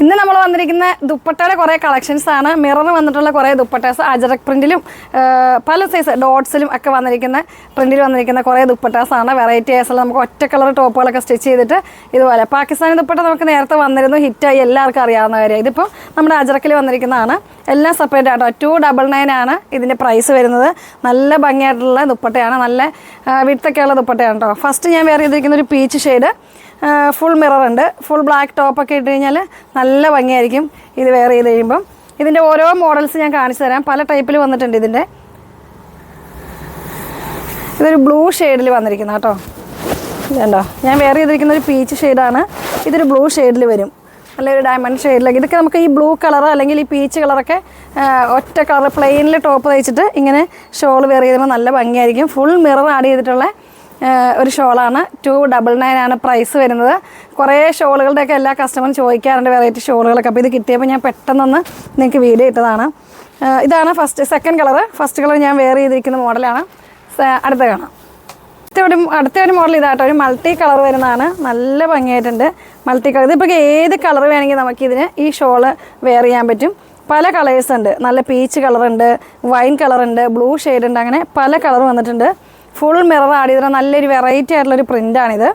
ഇന്ന് നമ്മൾ വന്നിരിക്കുന്ന ദുപ്പട്ടയുടെ കുറേ കളക്ഷൻസ് ആണ്. മിറർ വന്നിട്ടുള്ള കുറേ ദുപ്പട്ടാസ് അജറക് പ്രിന്റിലും പല സൈസ് ഡോട്ട്സിലും ഒക്കെ വന്നിരിക്കുന്ന പ്രിന്റിൽ വന്നിരിക്കുന്ന കുറേ ദുപ്പട്ടാസാണ്. വെറൈറ്റി ആയിട്ടുള്ള നമുക്ക് ഒറ്റ കളർ ടോപ്പുകളൊക്കെ സ്റ്റിച്ച് ചെയ്തിട്ട് ഇതുപോലെ പാകിസ്ഥാനി ദുപ്പട്ട നമുക്ക് നേരത്തെ വന്നിരുന്നു, ഹിറ്റായി എല്ലാവർക്കും അറിയാവുന്ന കാര്യം. ഇതിപ്പോൾ നമ്മുടെ അജറക്കിൽ വന്നിരിക്കുന്നതാണ്. എല്ലാം സെപ്പറേറ്റ് ആട്ടോ. 299 ആണ് ഇതിൻ്റെ പ്രൈസ് വരുന്നത്. നല്ല ഭംഗിയായിട്ടുള്ള ദുപ്പട്ടയാണ്, നല്ല വിട്ടൊക്കെയുള്ള ദുപ്പട്ടയാണ് കേട്ടോ. ഫസ്റ്റ് ഞാൻ വേറെ ചെയ്തിരിക്കുന്ന ഒരു പീച്ച് ഷെയ്ഡ് ഫുൾ മിറർ ഉണ്ട്. ഫുൾ ബ്ലാക്ക് ടോപ്പൊക്കെ ഇട്ട് കഴിഞ്ഞാൽ നല്ല ഭംഗിയായിരിക്കും ഇത് വെയർ ചെയ്ത് കഴിയുമ്പം. ഇതിൻ്റെ ഓരോ മോഡൽസ് ഞാൻ കാണിച്ചു തരാം. പല ടൈപ്പിൽ വന്നിട്ടുണ്ട് ഇതിൻ്റെ. ഇതൊരു ബ്ലൂ ഷെയ്ഡിൽ വന്നിരിക്കുന്ന കേട്ടോ. ഇതുണ്ടോ, ഞാൻ വെയർ ചെയ്തിരിക്കുന്ന ഒരു പീച്ച് ഷെയ്ഡാണ്. ഇതൊരു ബ്ലൂ ഷെയ്ഡിൽ വരും, നല്ലൊരു ഡയമണ്ട് ഷെയ്ഡിലേക്ക്. ഇതൊക്കെ നമുക്ക് ഈ ബ്ലൂ കളർ അല്ലെങ്കിൽ ഈ പീച്ച് കളറൊക്കെ ഒറ്റ കളർ പ്ലെയിനിൽ ടോപ്പ് തയ്ച്ചിട്ട് ഇങ്ങനെ ഷോൾ വെയർ ചെയ്യുമ്പോൾ നല്ല ഭംഗിയായിരിക്കും. ഫുൾ മിറർ ആഡ് ചെയ്തിട്ടുള്ള ഒരു ഷോളാണ്. 299 ആണ് പ്രൈസ് വരുന്നത്. കുറേ ഷോളുകളുടെയൊക്കെ എല്ലാ കസ്റ്റമറും ചോദിക്കാറുണ്ട്, വെറൈറ്റി ഷോളുകളൊക്കെ. അപ്പോൾ ഇത് കിട്ടിയപ്പോൾ ഞാൻ പെട്ടെന്നൊന്ന് നിങ്ങൾക്ക് വീഡിയോ ഇട്ടതാണ്. ഇതാണ് സെക്കൻഡ് കളർ. ഫസ്റ്റ് കളർ ഞാൻ വെയർ ചെയ്തിരിക്കുന്ന മോഡലാണ്. അടുത്ത കാണാം. അടുത്ത ഒരു മോഡൽ ഇതാട്ടോ, ഒരു മൾട്ടി കളർ വരുന്നതാണ്. നല്ല ഭംഗിയായിട്ടുണ്ട് മൾട്ടി കളർ. ഇതിപ്പോൾ ഏത് കളർ വേണമെങ്കിൽ നമുക്കിതിന് ഈ ഷോള് വെയർ ചെയ്യാൻ പറ്റും. പല കളേഴ്സ് ഉണ്ട്. നല്ല പീച്ച് കളറുണ്ട്, വൈൻ കളറുണ്ട്, ബ്ലൂ ഷെയ്ഡ് ഉണ്ട്, അങ്ങനെ പല കളർ വന്നിട്ടുണ്ട്. ഫുൾ മിറർ ആഡ് ചെയ്തിട്ട് നല്ലൊരു വെറൈറ്റി ആയിട്ടുള്ളൊരു പ്രിൻ്റാണിത്.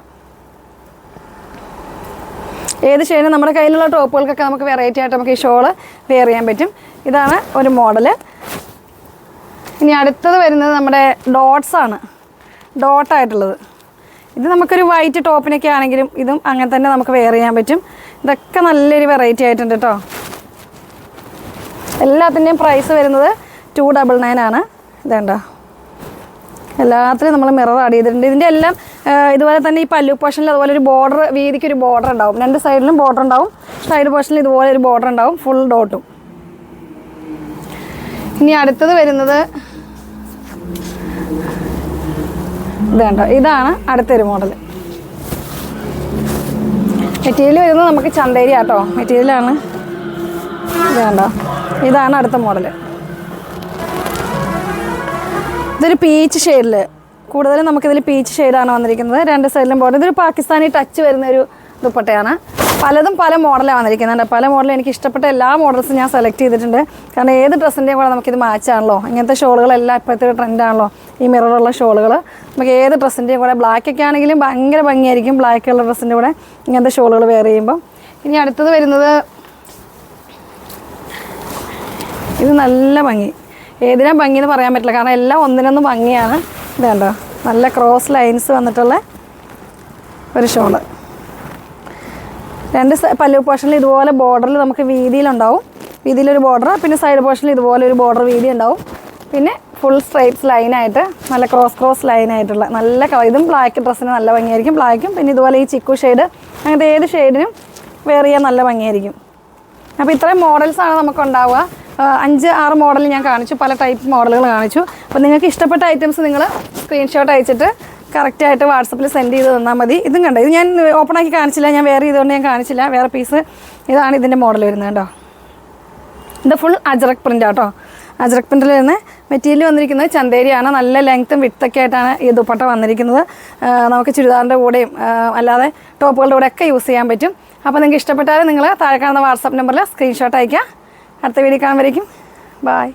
ഏത് ഷെയ്ഡിനും നമ്മുടെ കയ്യിലുള്ള ടോപ്പുകൾക്കൊക്കെ നമുക്ക് വെറൈറ്റി ആയിട്ട് നമുക്ക് ഈ ഷോള് വെയർ ചെയ്യാൻ പറ്റും. ഇതാണ് ഒരു മോഡല്. ഇനി അടുത്തത് വരുന്നത് നമ്മുടെ ഡോട്ട്സാണ്, ഡോട്ടായിട്ടുള്ളത്. ഇത് നമുക്കൊരു വൈറ്റ് ടോപ്പിനൊക്കെ ആണെങ്കിലും ഇതും അങ്ങനെ തന്നെ നമുക്ക് വെയർ ചെയ്യാൻ പറ്റും. ഇതൊക്കെ നല്ലൊരു വെറൈറ്റി ആയിട്ടുണ്ട് കേട്ടോ. എല്ലാത്തിൻ്റെയും പ്രൈസ് വരുന്നത് 299 ആണ്. ഇതുണ്ടോ, എല്ലാത്തിലും നമ്മൾ മിറർ ആഡ് ചെയ്തിട്ടുണ്ട്. ഇതിൻ്റെ എല്ലാം ഇതുപോലെ തന്നെ ഈ പല്ലു പോർഷനിൽ അതുപോലെ ഒരു ബോർഡർ, വീതിക്കൊരു ബോർഡർ ഉണ്ടാവും. രണ്ട് സൈഡിലും ബോർഡർ ഉണ്ടാവും. സൈഡ് പോർഷനിൽ ഇതുപോലെ ഒരു ബോർഡർ ഉണ്ടാവും, ഫുൾ ഡോട്ടും. ഇനി അടുത്തത് വരുന്നത് ഇതുണ്ടോ, ഇതാണ് അടുത്തൊരു മോഡൽ. മെറ്റീരിയൽ വരുന്നത് നമുക്ക് ചന്തേരി ആട്ടോ മെറ്റീരിയലാണ്. ഇതുണ്ടോ, ഇതാണ് അടുത്ത മോഡൽ. ഇതൊരു പീച്ച് ഷെയ്ഡിൽ, കൂടുതലും നമുക്കിതിൽ പീച്ച് ഷെയ്ഡാണ് വന്നിരിക്കുന്നത്. രണ്ട് സൈഡിലും ബോർഡർ. ഇതൊരു പാകിസ്ഥാനി ടച്ച് വരുന്നൊരു ദുപ്പട്ടയാണ്. പലതും പല മോഡലാണ് വന്നിരിക്കുന്നുണ്ട്. പല മോഡലും എനിക്ക് ഇഷ്ടപ്പെട്ട എല്ലാ മോഡൽസും ഞാൻ സെലക്ട് ചെയ്തിട്ടുണ്ട്. കാരണം ഏത് ഡ്രസ്സിൻ്റെയും കൂടെ നമുക്കിത് മാച്ചാണല്ലോ. ഇങ്ങനത്തെ ഷോളുകളെല്ലാം ഇപ്പോഴത്തെ ട്രെൻഡാണല്ലോ, ഈ മിററുള്ള ഷോളുകൾ. നമുക്ക് ഏത് ഡ്രസ്സിൻ്റെയും കൂടെ, ബ്ലാക്കൊക്കെ ആണെങ്കിലും ഭയങ്കര ഭംഗിയായിരിക്കും ബ്ലാക്കുള്ള ഡ്രസ്സിൻ്റെ കൂടെ ഇങ്ങനത്തെ ഷോളുകൾ വെയർ ചെയ്യുമ്പം. ഇനി അടുത്തത് വരുന്നത് ഇത് നല്ല ഭംഗി. ഏതിനാ ഭംഗി എന്ന് പറയാൻ പറ്റില്ല, കാരണം എല്ലാം ഒന്നിനൊന്നും ഭംഗിയാണ്. ഇത് കണ്ടോ, നല്ല ക്രോസ് ലൈൻസ് വന്നിട്ടുള്ള ഒരു ഷോള്. രണ്ട് പല്ലു പോർഷനിൽ ഇതുപോലെ ബോർഡറിൽ നമുക്ക് വീതിയിലുണ്ടാവും, വീതിയിലൊരു ബോർഡർ. പിന്നെ സൈഡ് പോർഷനിൽ ഇതുപോലെ ഒരു ബോർഡർ വീതി ഉണ്ടാവും. പിന്നെ ഫുൾ സ്ട്രൈപ്സ് ലൈനായിട്ട് നല്ല ക്രോസ് ലൈനായിട്ടുള്ള നല്ല ഇതും ബ്ലാക്ക് ഡ്രസ്സിന് നല്ല ഭംഗിയായിരിക്കും. ബ്ലാക്കും പിന്നെ ഇതുപോലെ ഈ ചിക്കു ഷെയ്ഡ്, അങ്ങനത്തെ ഏത് ഷെയ്ഡിനും വെയർ ചെയ്യാൻ നല്ല ഭംഗിയായിരിക്കും. അപ്പോൾ ഇത്രയും മോഡൽസാണ് നമുക്കുണ്ടാവുക. 5-6 മോഡൽ ഞാൻ കാണിച്ചു, പല ടൈപ്പ് മോഡലുകൾ കാണിച്ചു. അപ്പോൾ നിങ്ങൾക്ക് ഇഷ്ടപ്പെട്ട ഐറ്റംസ് നിങ്ങൾ സ്ക്രീൻഷോട്ട് അയച്ചിട്ട് കറക്റ്റായിട്ട് വാട്സപ്പിൽ സെൻഡ് ചെയ്ത് തന്നാൽ മതി. ഇതും കണ്ടോ, ഇത് ഞാൻ ഓപ്പണാക്കി കാണിച്ചില്ല, ഞാൻ വെയർ ചെയ്തുകൊണ്ട് ഞാൻ കാണിച്ചില്ല. വേറെ പീസ് ഇതാണ് ഇതിൻ്റെ മോഡൽ വരുന്നത് കേട്ടോ. ഇത് ഫുൾ അജറക് പ്രിൻ്റ് ആട്ടോ. അജറക് പ്രിൻ്റിൽ വരുന്ന മെറ്റീരിയൽ വന്നിരിക്കുന്നത് ചന്തേരിയാണ്. നല്ല ലെങ്ത്തും വിട്തൊക്കെ ആയിട്ടാണ് ഈ ദുപ്പട്ട വന്നിരിക്കുന്നത്. നമുക്ക് ചുരിദാറിൻ്റെ കൂടെയും അല്ലാതെ ടോപ്പുകളുടെ കൂടെ ഒക്കെ യൂസ് ചെയ്യാൻ പറ്റും. അപ്പോൾ നിങ്ങൾക്ക് ഇഷ്ടപ്പെട്ടാൽ നിങ്ങൾ താഴെ കാണുന്ന വാട്സപ്പ് നമ്പറിൽ സ്ക്രീൻഷോട്ട് അയയ്ക്കുക. അടുത്ത വീഡിയോ കാണുമ്പോഴേക്കും ബൈ.